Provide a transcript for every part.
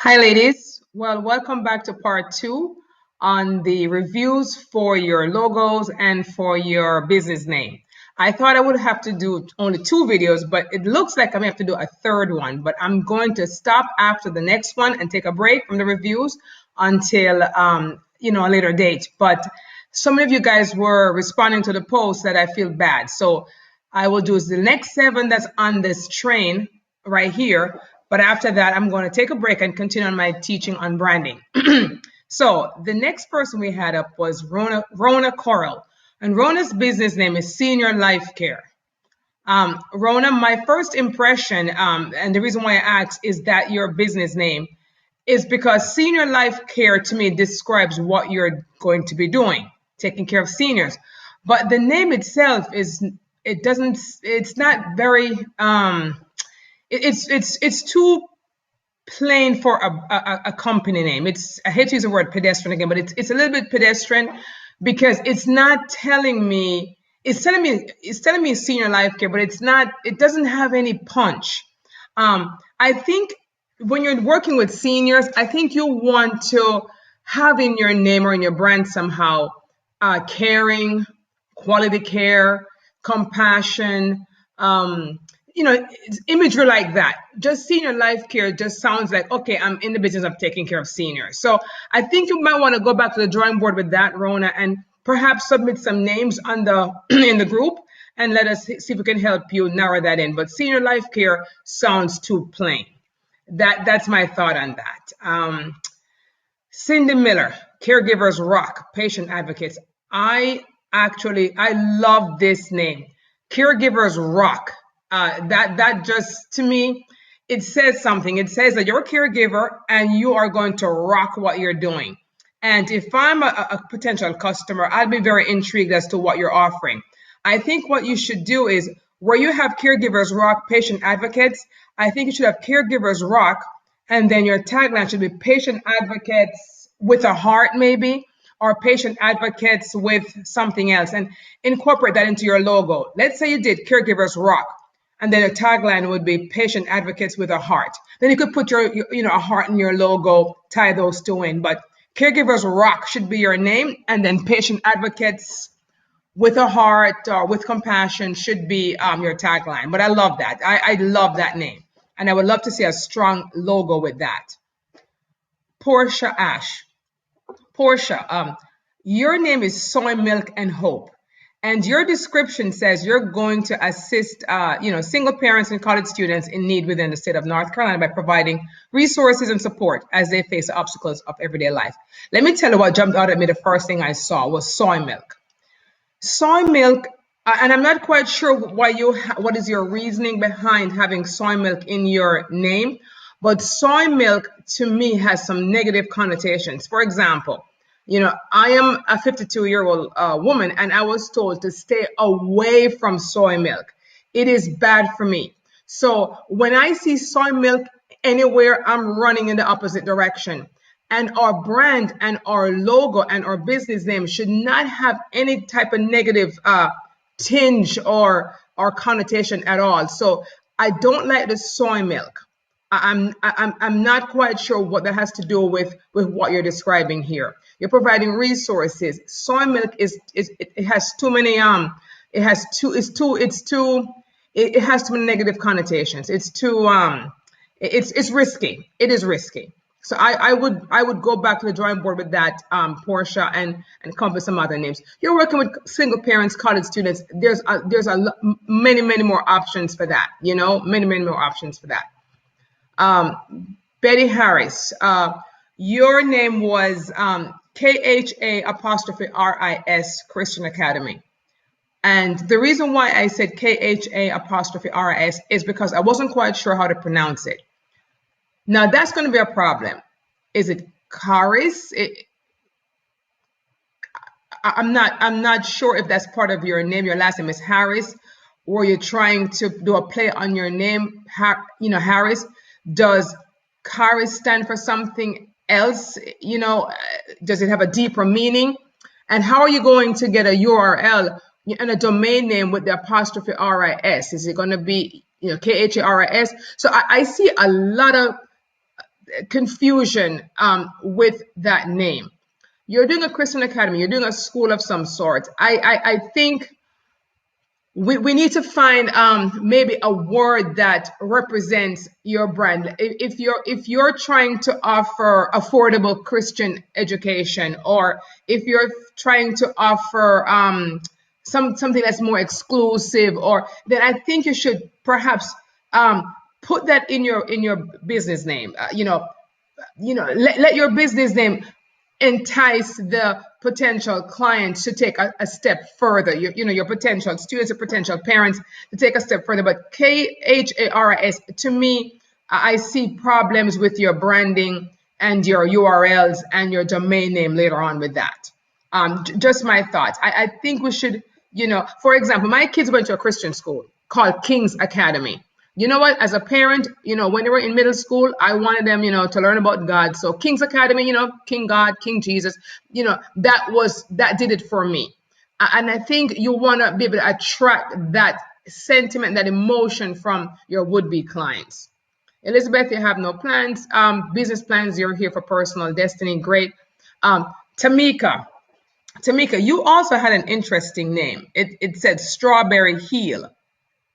Hi, ladies. Well, welcome back to part two on the reviews for your logos and for your business name. I thought I would have to do only two videos, but it looks like I may have to do a third one. But I'm going to stop after the next one and take a break from the reviews until a later date. But so many of you guys were responding to the post that I feel bad. So I will do the next seven that's on this train right here. But after that, I'm going to take a break and continue on my teaching on branding. So the next person we had up was Rona Coral. And Rona's business name is Senior Life Care. Rona, my first impression, and the reason why I asked is that your business name is because Senior Life Care to me describes what you're going to be doing, taking care of seniors. But the name itself it's not very, it's too plain for a company name. I hate to use the word pedestrian again, but it's a little bit pedestrian because it's not telling me, it's telling me senior life care, but it doesn't have any punch. I think when you're working with seniors, I think you want to have in your name or in your brand somehow caring, quality care, compassion, imagery like that. Just senior life care just sounds like, okay, I'm in the business of taking care of seniors. So I think you might want to go back to the drawing board with that, Rona, and perhaps submit some names on the in the group and let us see if we can help you narrow that in. But senior life care sounds too plain. That's my thought on that. Cindy Miller, Caregivers Rock, Patient Advocates. I love this name, Caregivers Rock. That just, to me, it says something. It says that you're a caregiver and you are going to rock what you're doing. And if I'm a potential customer, I'd be very intrigued as to what you're offering. I think what you should do is where you have Caregivers Rock, Patient Advocates, I think you should have Caregivers Rock, and then your tagline should be Patient Advocates with a heart, maybe, or Patient Advocates with something else, and incorporate that into your logo. Let's say you did Caregivers Rock, and then a tagline would be Patient Advocates with a heart. Then you could put your a heart in your logo, tie those two in. But Caregivers Rock should be your name, and then Patient Advocates with a heart or with compassion should be your tagline. But I love that. I love that name, and I would love to see a strong logo with that. Portia Ash. Portia, your name is Soy Milk and Hope. And your description says you're going to assist, single parents and college students in need within the state of North Carolina by providing resources and support as they face the obstacles of everyday life. Let me tell you what jumped out at me. The first thing I saw was soy milk. Soy milk, and I'm not quite sure what is your reasoning behind having soy milk in your name, but soy milk to me has some negative connotations. For example, I am a 52-year-old woman, and I was told to stay away from soy milk. It is bad for me. So when I see soy milk anywhere, I'm running in the opposite direction. And our brand and our logo and our business name should not have any type of negative tinge or connotation at all. So I don't like the soy milk. I'm not quite sure what that has to do with what you're describing here. You're providing resources. Soy milk it has too many it has too many negative connotations. It's too it's risky. It is risky. So I would go back to the drawing board with that, Portia, and come up with some other names. You're working with single parents, college students. There's many more options for that. Many more options for that. Betty Harris, your name was KHA''RIS Christian Academy. And the reason why I said KHA''RIS is because I wasn't quite sure how to pronounce it. Now that's going to be a problem. Is it Charis? I'm not sure if that's part of your name. Your last name is Harris, or you're trying to do a play on your name, Harris. Does Charis stand for something else? Does it have a deeper meaning? And how are you going to get a URL and a domain name with the apostrophe RIS? Is it going to be KHARIS? So I see a lot of confusion with that name. You're doing a Christian academy, you're doing a school of some sort. I think we need to find maybe a word that represents your brand. If you're trying to offer affordable Christian education, or if you're trying to offer something that's more exclusive, or then I think you should perhaps put that in your business name. Let your business name entice the potential clients to take a step further. Your potential students or potential parents to take a step further. But KHARS, to me, I see problems with your branding and your URLs and your domain name later on with that. Just my thoughts. I think we should, for example, my kids went to a Christian school called King's Academy. You know what? As a parent, when they were in middle school, I wanted them, to learn about God. So King's Academy, King God, King Jesus, that did it for me. And I think you want to be able to attract that sentiment, that emotion from your would-be clients. Elizabeth, you have no plans, business plans. You're here for personal destiny. Great. Tamika, you also had an interesting name. It said Strawberry Heal.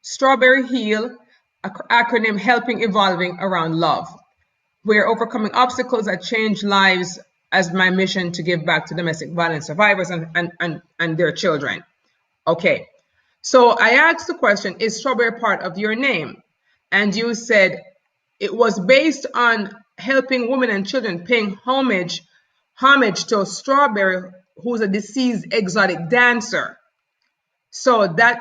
Strawberry Heal, acronym helping evolving around love. We're overcoming obstacles that change lives as my mission to give back to domestic violence survivors and their children. Okay, so I asked the question, is Strawberry part of your name? And you said it was based on helping women and children, paying homage to Strawberry, who's a deceased exotic dancer. So that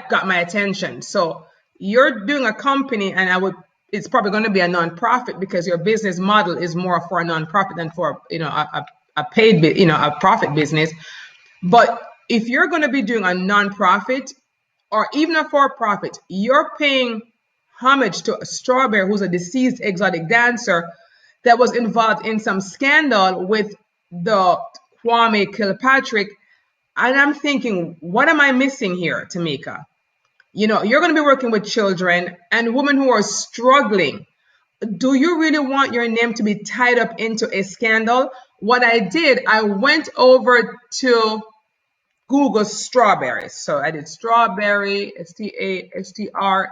got my attention. So you're doing a company, and it's probably going to be a nonprofit, because your business model is more for a nonprofit than for a paid a profit business. But if you're going to be doing a nonprofit or even a for-profit, you're paying homage to a Strawberry, who's a deceased exotic dancer that was involved in some scandal with the Kwame Kilpatrick. And I'm thinking, what am I missing here, Tamika? You're going to be working with children and women who are struggling. Do you really want your name to be tied up into a scandal? What I did, I went over to Google strawberries. So I did strawberry, STRA,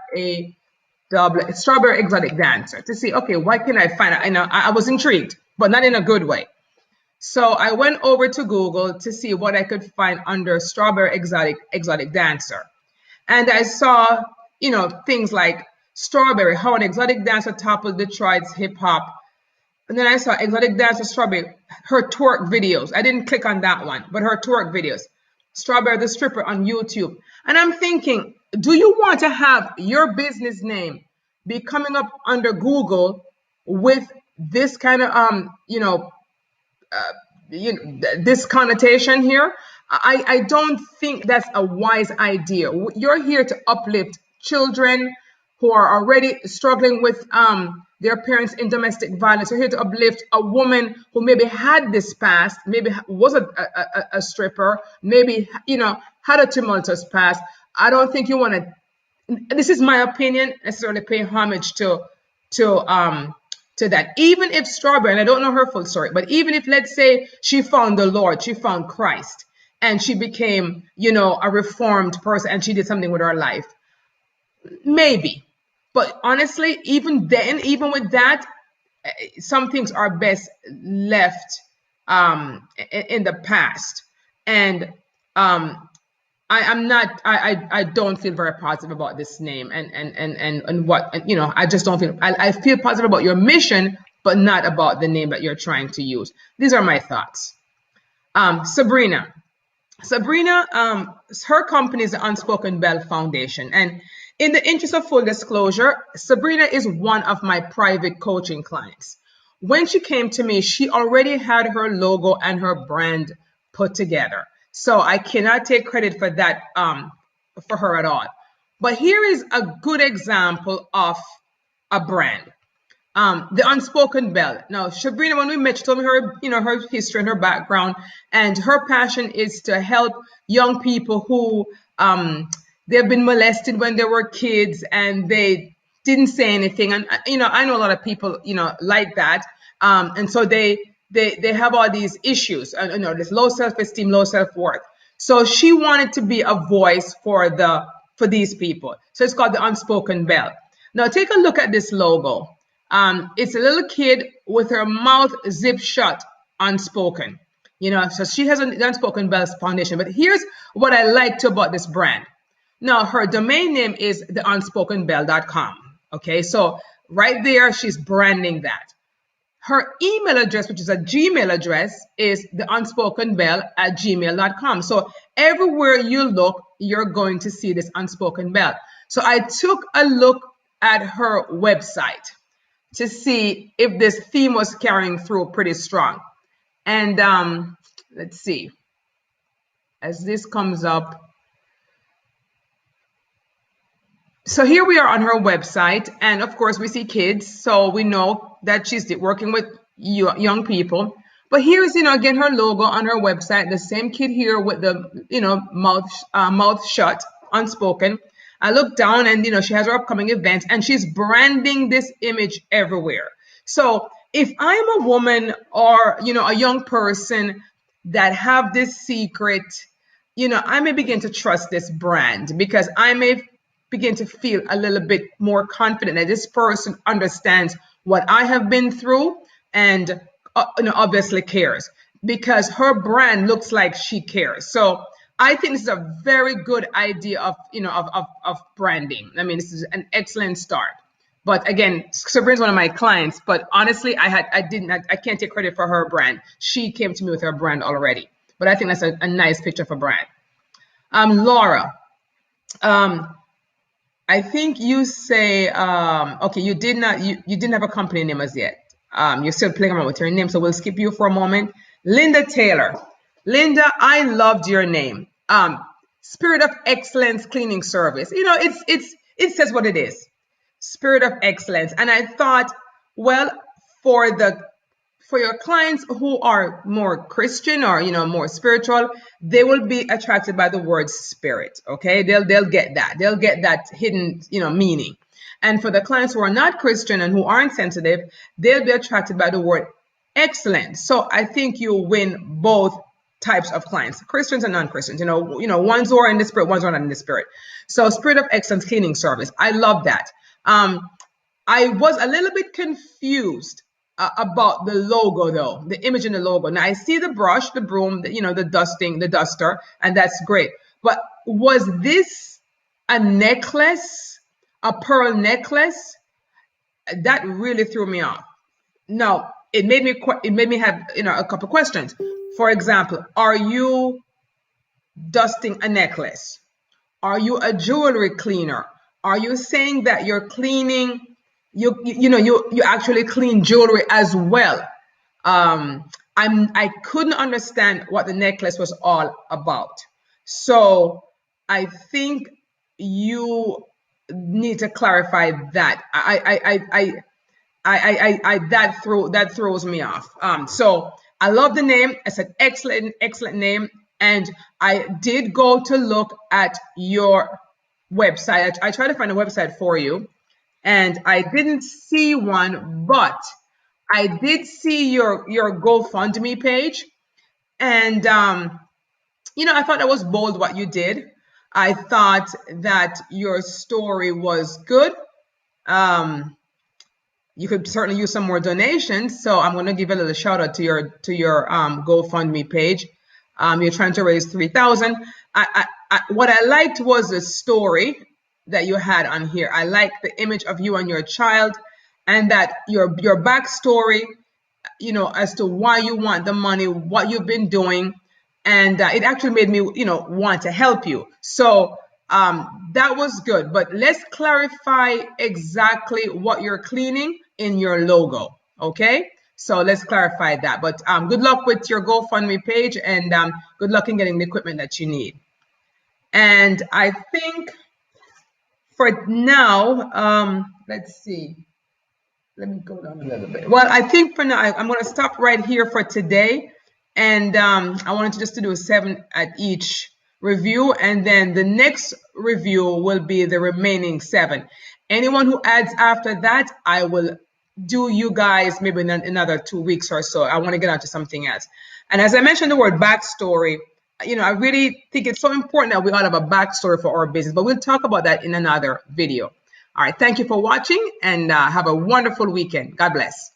strawberry exotic dancer, to see, okay, what can I find? I was intrigued, but not in a good way. So I went over to Google to see what I could find under strawberry exotic dancer. And I saw, things like Strawberry, how an exotic dancer toppled Detroit's hip hop. And then I saw exotic dancer Strawberry, her twerk videos. I didn't click on that one, but her twerk videos. Strawberry the stripper on YouTube. And I'm thinking, do you want to have your business name be coming up under Google with this kind of, this connotation here? I don't think that's a wise idea. You're here to uplift children who are already struggling with their parents in domestic violence. You're here to uplift a woman who maybe had this past, maybe was a stripper, maybe had a tumultuous past. I don't think you want to. This is my opinion. Necessarily pay homage to that. Even if Strawberry, and I don't know her full story, but even if, let's say, she found the Lord, she found Christ, and she became, a reformed person, and she did something with her life, maybe. But honestly, even then, even with that, some things are best left in the past. And I don't feel very positive about this name and what, I just don't feel, I feel positive about your mission, but not about the name that you're trying to use. These are my thoughts. Sabrina, her company is the Unspoken Bell Foundation. And in the interest of full disclosure, Sabrina is one of my private coaching clients. When she came to me, she already had her logo and her brand put together. So I cannot take credit for that, for her at all. But here is a good example of a brand. The Unspoken Bell. Now, Sabrina, when we met, she told me her, her history and her background, and her passion is to help young people who they've been molested when they were kids, and they didn't say anything. And I know a lot of people like that, and so they have all these issues, this low self-esteem, low self-worth. So she wanted to be a voice for these people. So it's called the Unspoken Bell. Now take a look at this logo. It's a little kid with her mouth zipped shut, unspoken. So she has an Unspoken Bell Foundation. But here's what I liked about this brand. Now, her domain name is theunspokenbell.com. Okay, so right there, she's branding that. Her email address, which is a Gmail address, is theunspokenbell@gmail.com. So everywhere you look, you're going to see this Unspoken Bell. So I took a look at her website to see if this theme was carrying through pretty strong. And let's see, as this comes up. So here we are on her website, and of course we see kids, so we know that she's working with young people. But here's, again, her logo on her website, the same kid here with the, mouth shut, unspoken. I look down and, she has her upcoming events, and she's branding this image everywhere. So if I'm a woman or, a young person that have this secret, I may begin to trust this brand, because I may begin to feel a little bit more confident that this person understands what I have been through and obviously cares, because her brand looks like she cares. So I think this is a very good idea of branding. I mean, this is an excellent start. But again, Sabrina's one of my clients, but honestly, I can't take credit for her brand. She came to me with her brand already. But I think that's a nice picture of a brand. Laura, I think you say, okay, you didn't have a company name as yet. You're still playing around with your name, so we'll skip you for a moment. Linda Taylor. Linda, I loved your name. Spirit of Excellence Cleaning Service. It says what it is. Spirit of Excellence. And I thought, well, for your clients who are more Christian or more spiritual, they will be attracted by the word spirit. Okay, they'll get that. They'll get that hidden meaning. And for the clients who are not Christian and who aren't sensitive, they'll be attracted by the word excellent. So I think you win both types of clients, Christians and non-Christians. Ones who are in the spirit, ones who are not in the spirit. So Spirit of Excellence Cleaning Service. I love that. I was a little bit confused about the logo, though, the image in the logo. Now I see the brush, the broom, the duster, and that's great. But was this a necklace, a pearl necklace? That really threw me off. Now it made me have a couple questions. For example, are you dusting a necklace? Are you a jewelry cleaner? Are you saying that you're cleaning? You actually clean jewelry as well. I couldn't understand what the necklace was all about. So I think you need to clarify that. That throws me off. So I love the name. It's an excellent name. And I did go to look at your website. I tried to find a website for you, and I didn't see one, but I did see your GoFundMe page. And, I thought that was bold what you did. I thought that your story was good. You could certainly use some more donations. So I'm going to give a little shout out to your GoFundMe page. You're trying to raise $3,000. What I liked was the story that you had on here. I like the image of you and your child, and that your backstory, as to why you want the money, what you've been doing, and it actually made me, want to help you. So that was good. But let's clarify exactly what you're cleaning in your logo, okay? So let's clarify that. But good luck with your GoFundMe page, and good luck in getting the equipment that you need. And I think for now, let's see. Let me go down a little bit. Well, I think for now, I'm going to stop right here for today. And I wanted to do 7 at each review. And then the next review will be the remaining 7. Anyone who adds after that, I will do you guys maybe in another 2 weeks or so. I want to get on to something else. And as I mentioned the word backstory, I really think it's so important that we all have a backstory for our business, but we'll talk about that in another video. All right. Thank you for watching, and have a wonderful weekend. God bless.